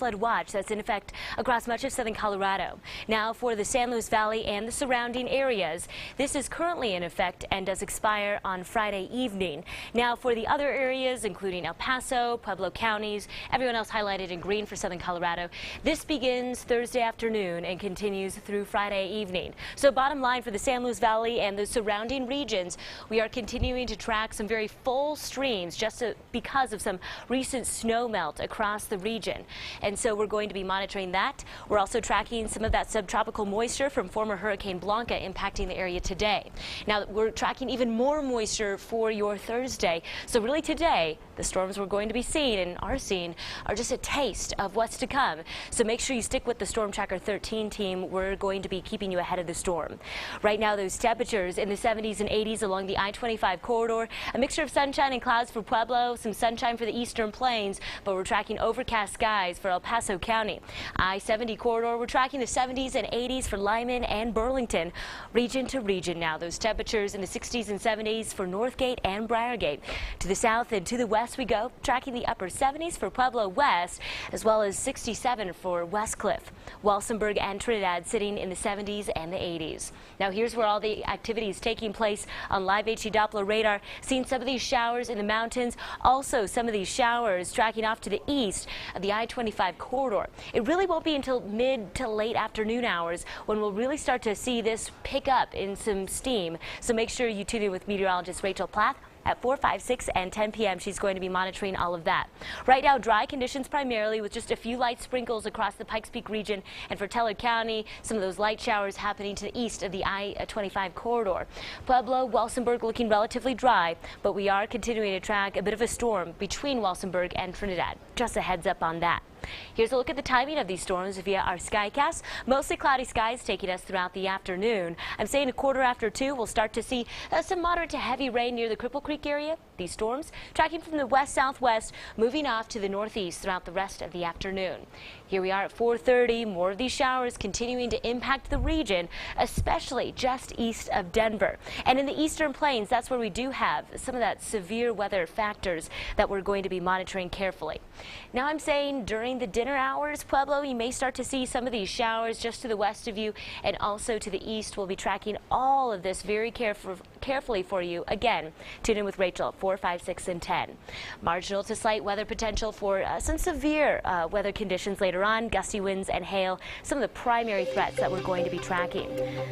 flood watch that's in effect across much of southern Colorado. Now for the San Luis Valley and the surrounding areas, this is currently in effect and does expire on Friday evening. Now for the other areas, including El Paso, Pueblo counties, everyone else highlighted in green for southern Colorado, this begins Thursday afternoon and continues through Friday evening. So bottom line for the San Luis Valley and the surrounding regions, we are continuing to track some very full streams just because of some recent snow melt across the region. And so we're going to be monitoring that. We're also tracking some of that subtropical moisture from former Hurricane Blanca impacting the area today. Now we're tracking even more moisture for your Thursday. So really today, the storms we're going to be seeing and are seeing are just a taste of what's to come. So make sure you stick with the Storm Tracker 13 team. We're going to be keeping you ahead of the storm. Right now, those temperatures in the 70s and 80s along the I-25 corridor, a mixture of sunshine and clouds for Pueblo, some sunshine for the eastern plains, but we're tracking overcast skies for El Paso County. I-70 corridor, we're tracking the 70s and 80s for Lyman and Burlington. Region to region now, those temperatures in the 60s and 70s for Northgate and Briargate. To the south and to the west we go, tracking the upper 70s for Pueblo West, as well as 67 for Westcliff. Walsenburg and Trinidad sitting in the 70s and the 80s. Now here's where all the activity is taking place on live HD Doppler radar. Seeing some of these showers in the mountains, also some of these showers tracking off to the east of the I-25 corridor. It really won't be until mid to late afternoon hours when we'll really start to see this pick up in some steam. So make sure you tune in with meteorologist Rachel Plath at 4, 5, 6, and 10 p.m. She's going to be monitoring all of that. Right now, dry conditions primarily with just a few light sprinkles across the Pikes Peak region, and for Teller County, some of those light showers happening to the east of the I-25 corridor. Pueblo, Walsenburg looking relatively dry, but we are continuing to track a bit of a storm between Walsenburg and Trinidad. Just a heads up on that. Here's a look at the timing of these storms via our Skycast. Mostly cloudy skies taking us throughout the afternoon. I'm saying a quarter after 2, we'll start to see some moderate to heavy rain near the Cripple Creek area. These storms tracking from the west-southwest, moving off to the northeast throughout the rest of the afternoon. Here we are at 4:30. More of these showers continuing to impact the region, especially just east of Denver. And in the eastern plains, that's where we do have some of that severe weather factors that we're going to be monitoring carefully. Now I'm saying during the dinner hours, Pueblo, you may start to see some of these showers just to the west of you, and also to the east. We'll be tracking all of this very carefully for you. Again, tune in with Rachel at 4, 5, 6, and 10. Marginal to slight weather potential for some severe weather conditions later on, gusty winds and hail, some of the primary threats that we're going to be tracking.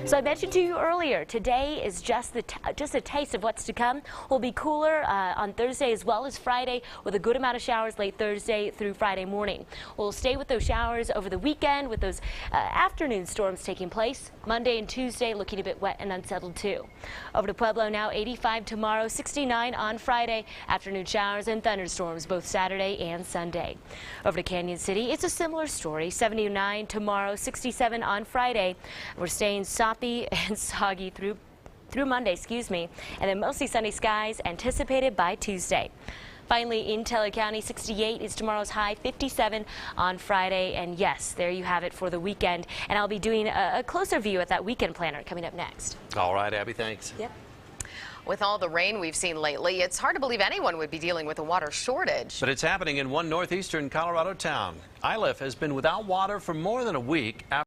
So I mentioned to you earlier, today is just a taste of what's to come. We'll be cooler on Thursday as well as Friday, with a good amount of showers late Thursday through Friday morning. We'll stay with those showers over the weekend with those afternoon storms taking place. Monday and Tuesday looking a bit wet and unsettled too. Over to Pueblo now, 85 tomorrow, 69 on Friday. Afternoon showers and thunderstorms both Saturday and Sunday. Over to Canyon City, it's a similar story. 79 tomorrow, 67 on Friday. We're staying soppy and soggy through Monday, and then mostly sunny skies anticipated by Tuesday. Finally, in Teller County, 68 is tomorrow's high, 57 on Friday. And yes, there you have it for the weekend. And I'll be doing a closer view at that weekend planner coming up next. All right, Abby, thanks. Yep. With all the rain we've seen lately, it's hard to believe anyone would be dealing with a water shortage. But it's happening in one northeastern Colorado town. Iliff has been without water for more than a week after